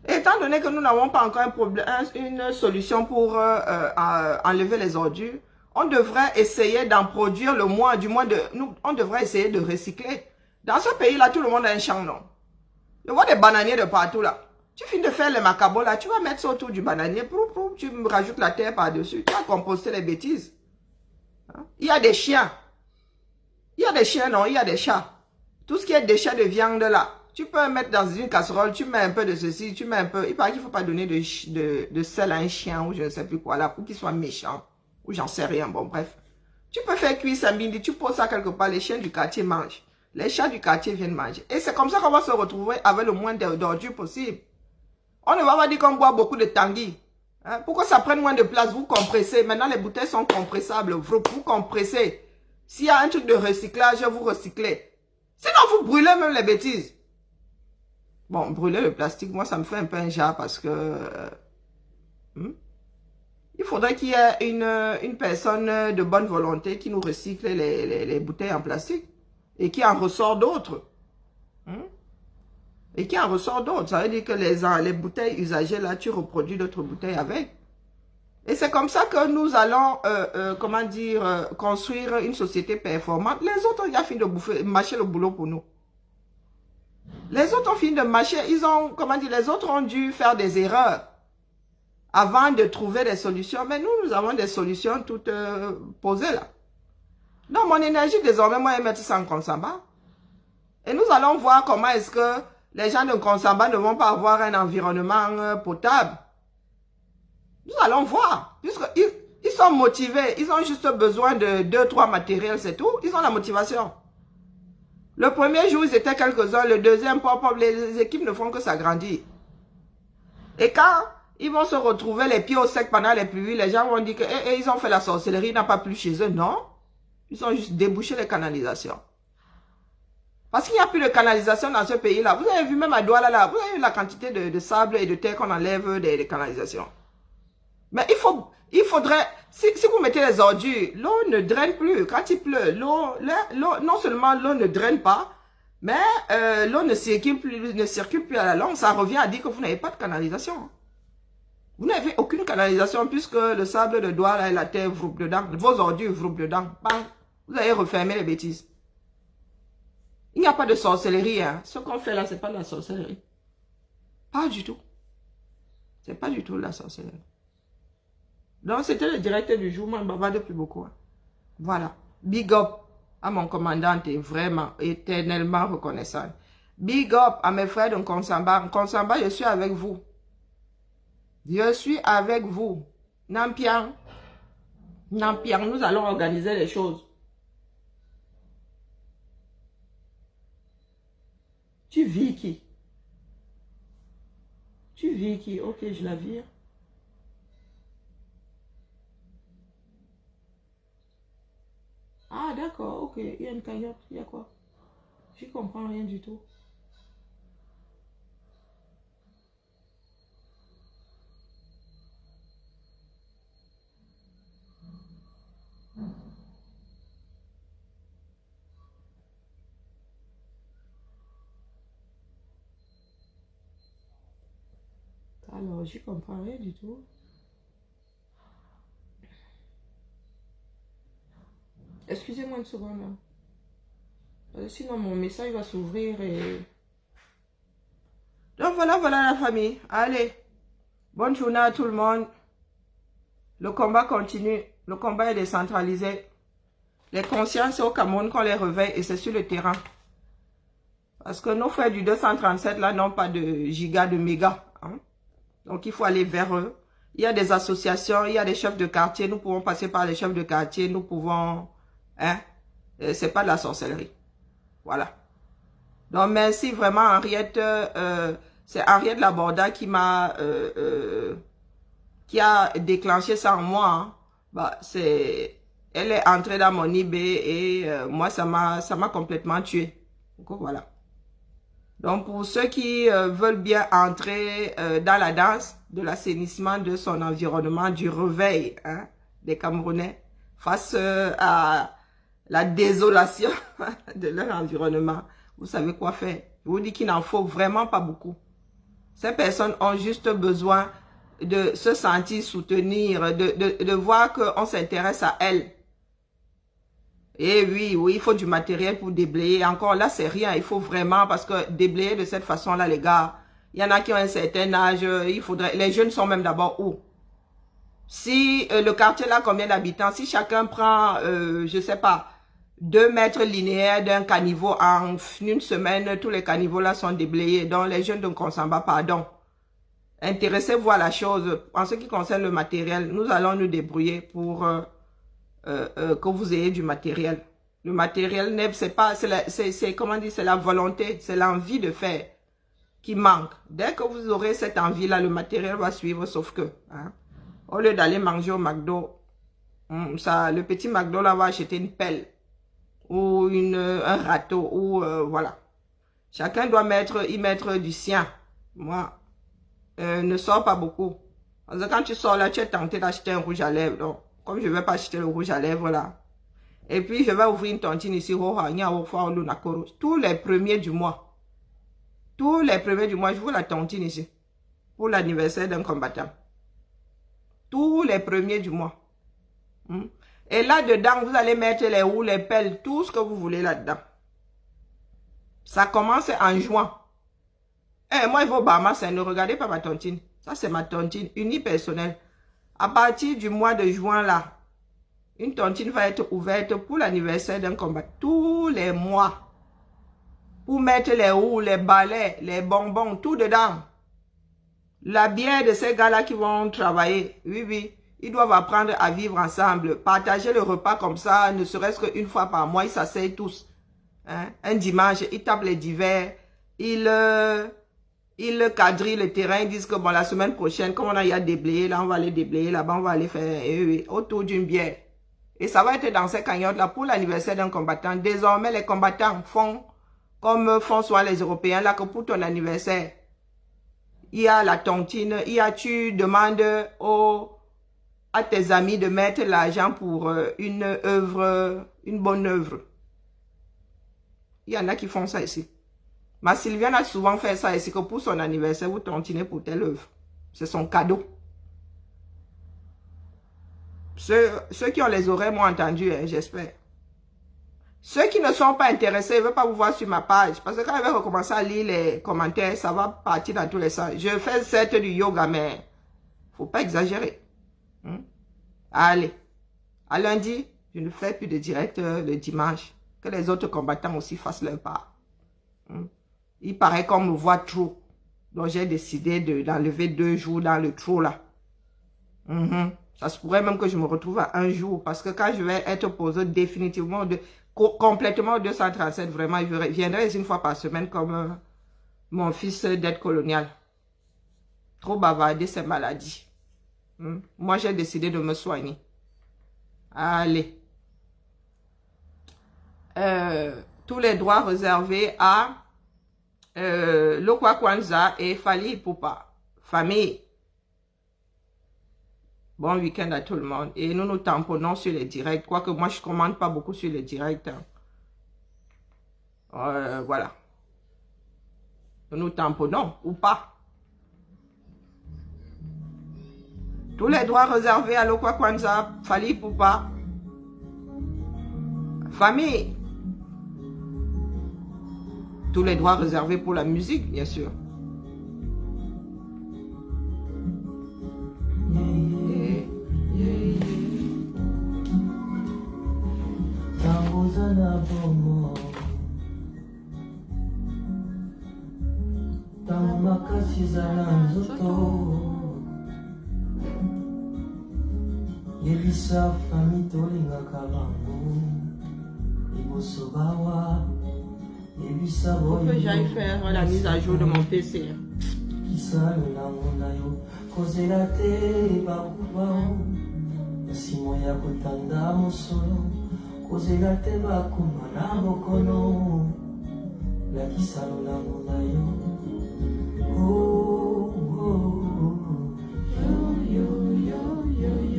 Et étant donné que nous n'avons pas encore un problème, une solution pour enlever les ordures, on devrait essayer d'en produire le moins, on devrait essayer de recycler. Dans ce pays-là, tout le monde a un champ, non? Je vois des bananiers de partout, là. Tu finis de faire les macabos, là, tu vas mettre ça autour du bananier, tu me rajoutes la terre par-dessus, tu vas composter les bêtises. Hein? Il y a des chiens. Il y a des chiens, non? Il y a des chats. Tout ce qui est déchets de viande, là, tu peux mettre dans une casserole, tu mets un peu de ceci, tu mets un peu... Il paraît qu'il ne faut pas donner de sel à un chien ou je ne sais plus quoi, là, pour qu'il soit méchant. Ou j'en sais rien, bon bref. Tu peux faire cuire ça midi, tu poses ça quelque part, les chiens du quartier mangent. Les chats du quartier viennent manger. Et c'est comme ça qu'on va se retrouver avec le moins d'ordures possible. On ne va pas dire qu'on boit beaucoup de tanguy. Hein? Pourquoi ça prenne moins de place? Vous compressez. Maintenant, les bouteilles sont compressables. Vous compressez. S'il y a un truc de recyclage, vous recyclez. Sinon, vous brûlez même les bêtises. Bon, brûler le plastique, moi, ça me fait un peu un jar parce que... il faudrait qu'il y ait une personne de bonne volonté qui nous recycle les bouteilles en plastique et qui en ressort d'autres. Et qui en ressort d'autres. Ça veut dire que les bouteilles usagées, là, tu reproduis d'autres bouteilles avec. Et c'est comme ça que nous allons, comment dire, construire une société performante. Les autres, ils ont fini de mâcher le boulot pour nous. Les autres ont fini de mâcher. Ils ont, comment dire, les autres ont dû faire des erreurs avant de trouver des solutions. Mais nous avons des solutions toutes posées là. Donc, mon énergie, désormais, moi, je vais mettre ça en Consamba. Et nous allons voir comment est-ce que les gens de Consamba ne vont pas avoir un environnement potable. Nous allons voir. Puisqu'ils sont motivés. Ils ont juste besoin de 2-3 matériels, c'est tout. Ils ont la motivation. Le premier jour, ils étaient quelques-uns. Le deuxième, les équipes ne font que s'agrandir. Et quand ils vont se retrouver les pieds au sec pendant les pluies, les gens vont dire que ils ont fait la sorcellerie, il n'a pas plu chez eux. Non. Ils ont juste débouché les canalisations. Parce qu'il n'y a plus de canalisation dans ce pays-là. Vous avez vu même à Douala, là, vous avez vu la quantité de sable et de terre qu'on enlève des canalisations. Mais il faudrait, si vous mettez les ordures, l'eau ne draine plus. Quand il pleut, l'eau, non seulement l'eau ne draine pas, mais l'eau ne circule plus à la longue. Ça revient à dire que vous n'avez pas de canalisation. Vous n'avez aucune canalisation puisque le sable de Douala et la terre vroupent dedans. Vos ordures vroupent dedans. Bang. Vous avez refermé les bêtises. Il n'y a pas de sorcellerie. Hein. Ce qu'on fait là, ce n'est pas de la sorcellerie. Pas du tout. C'est pas du tout la sorcellerie. Donc, c'était le directeur du jour, moi, baba depuis beaucoup. Hein. Voilà. Big up à mon commandant, et vraiment, éternellement reconnaissant. Big up à mes frères de Konsamba. Konsamba, je suis avec vous. Je suis avec vous. Nampiang. Nampiang, nous allons organiser les choses. Tu vis qui? Tu vis qui? Ok, je la vire. Ah, d'accord, ok. Il y a une cagnotte. Il y a quoi? Je comprends rien du tout. Alors, je comprends rien du tout. Excusez-moi une seconde. Sinon, mon message va s'ouvrir et... Donc, voilà, voilà la famille. Allez. Bonne journée à tout le monde. Le combat continue. Le combat est décentralisé. Les consciences au Cameroun qu'on les réveille et c'est sur le terrain. Parce que nos frères du 237 là n'ont pas de giga, de méga. Hein? Donc, il faut aller vers eux. Il y a des associations, il y a des chefs de quartier. Nous pouvons passer par les chefs de quartier. Nous pouvons... Hein? C'est pas de la sorcellerie. Voilà. Donc, merci vraiment Henriette. C'est Henriette Laborda qui m'a... qui a déclenché ça en moi. Hein. Bah, elle est entrée dans mon IB et moi, ça m'a complètement tué. Donc, voilà. Donc, pour ceux qui veulent bien entrer dans la danse de l'assainissement de son environnement, du réveil hein, des Camerounais face à la désolation de leur environnement, vous savez quoi faire. Je vous dis qu'il n'en faut vraiment pas beaucoup. Ces personnes ont juste besoin de se sentir soutenir, de voir qu'on s'intéresse à elles. Et oui, il faut du matériel pour déblayer. Encore là, c'est rien. Il faut vraiment, parce que déblayer de cette façon-là, les gars, il y en a qui ont un certain âge. Il faudrait. Les jeunes sont même d'abord où? Si le quartier là, combien d'habitants? Si chacun prend, je sais pas, 2 mètres linéaires d'un caniveau en une semaine, tous les caniveaux là sont déblayés. Donc les jeunes de Konsamba, pardon. Intéressez-vous à la chose. En ce qui concerne le matériel, nous allons nous débrouiller pour que vous ayez du matériel. Le matériel, c'est pas, comment dire, c'est la volonté, c'est l'envie de faire qui manque. Dès que vous aurez cette envie-là, le matériel va suivre, sauf que, hein, au lieu d'aller manger au McDo, le petit McDo là va acheter une pelle ou un râteau ou voilà. Chacun doit y mettre du sien. Moi, ne sors pas beaucoup. Parce que quand tu sors là, tu es tenté d'acheter un rouge à lèvres. Donc, comme je ne vais pas acheter le rouge à lèvres là. Et puis, je vais ouvrir une tontine ici. Tous les premiers du mois. Tous les premiers du mois, je vous la tontine ici. Pour l'anniversaire d'un combattant. Tous les premiers du mois. Et là-dedans, vous allez mettre les roues, les pelles, tout ce que vous voulez là-dedans. Ça commence en juin. Moi, il faut Bama, ne regardez pas ma tontine. Ça, c'est ma tontine unipersonnelle. À partir du mois de juin, là, une tontine va être ouverte pour l'anniversaire d'un combat. Tous les mois. Pour mettre les roues, les balais, les bonbons, tout dedans. La bière de ces gars-là qui vont travailler. Oui, oui. Ils doivent apprendre à vivre ensemble. Partager le repas comme ça, ne serait-ce qu'une fois par mois, ils s'asseyent tous. Hein? Un dimanche, ils tapent les divers. Ils quadrillent le terrain. Ils disent que bon, la semaine prochaine, comme on a déblayé, là, on va aller déblayer. Là-bas, on va aller faire autour d'une bière. Et ça va être dans ces cagnottes-là pour l'anniversaire d'un combattant. Désormais, les combattants font comme font soit les Européens, là, que pour ton anniversaire, il y a la tontine, tu demandes à tes amis de mettre l'argent pour une bonne œuvre. Il y en a qui font ça ici. Ma Sylviane a souvent fait ça ici, que pour son anniversaire, vous tontinez pour telle œuvre. C'est son cadeau. Ceux qui ont les oreilles m'ont entendu, hein, j'espère. Ceux qui ne sont pas intéressés, ne veulent pas vous voir sur ma page. Parce que quand je vais recommencer à lire les commentaires, ça va partir dans tous les sens. Je fais certes du yoga, mais faut pas exagérer. Allez, à lundi, je ne fais plus de direct le dimanche. Que les autres combattants aussi fassent leur part. Il paraît qu'on me voit trop. Donc j'ai décidé d'enlever 2 jours dans le trou là. Ça se pourrait même que je me retrouve à 1 jour. Parce que quand je vais être posé définitivement, complètement au 237, vraiment, je viendrai une fois par semaine comme mon fils d'aide coloniale. Trop bavarder, c'est maladie. Moi, j'ai décidé de me soigner. Allez. Tous les droits réservés à Lokwa Kwanza et Fally Ipupa. Famille. Bon week-end à tout le monde. Et nous nous tamponnons sur les directs. Quoique moi, je ne commande pas beaucoup sur les directs. Voilà. Nous nous tamponnons ou pas. Tous les droits réservés à Lokwa Kwanza, Fally Ipupa. Famille. Tous les droits réservés pour la musique, bien sûr. Yebisa fami tolinga kabango Ibosobawa Yebisa boyo Faut que j'aille faire la mise à jour de mon PC. Kisa lolango yo Kozela te bakubao Simo ya kotanda mosolo Kozela te bakuma na bokono La kisa lolango yo Oh, oh, oh Yo, yo, yo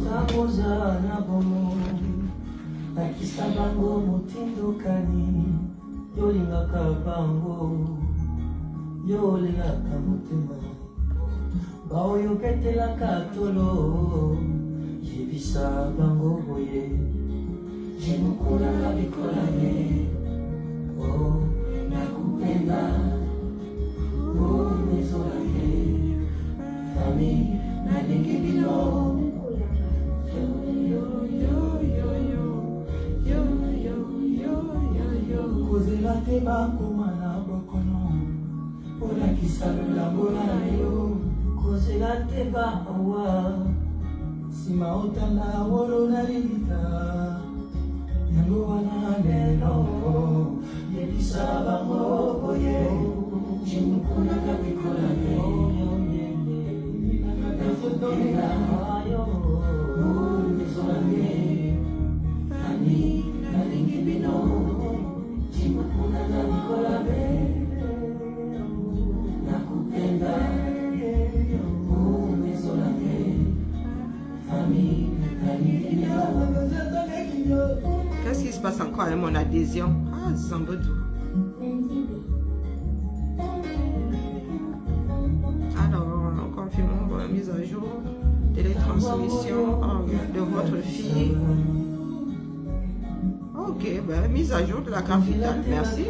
Taboza na bomo Nakisa bango mutindukani Yolingaka bango Yolingaka mutema Bao yoketelaka tolo Yebisa bango boye Jimukula na bikolane Oh, nakupenda Oh, mesolane Famille, nalingi bino Kozela te bakoma na bokono Olakisa lolango na yo Kozela te baawa Sima otala wolo na lilita Yango wana lelo Yebisa bango boye Jimukuna na bikolane Nakutenda ayo Mesolane Fami nalingi bino Jimukuna na bikolane Nakupenda Mesolane Fami nalingi bino Qu'est-ce qui se passe encore avec mon adhésion? Ah, Zambodou. Alors, confirmons la mise à jour. Télétransmission de votre fille. Ok, ben, mise à jour de la carte vitale, merci.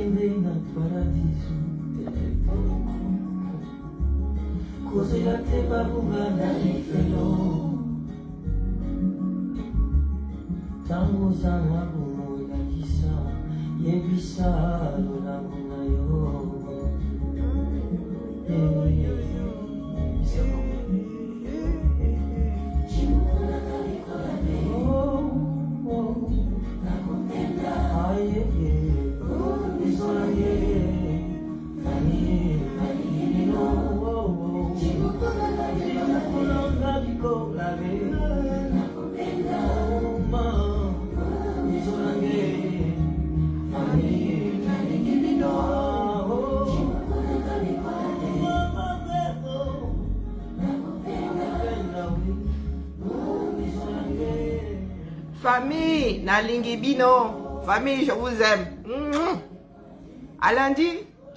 Famille, Nalingi Bino. Famille, je vous aime. À lundi.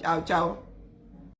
Ciao, ciao.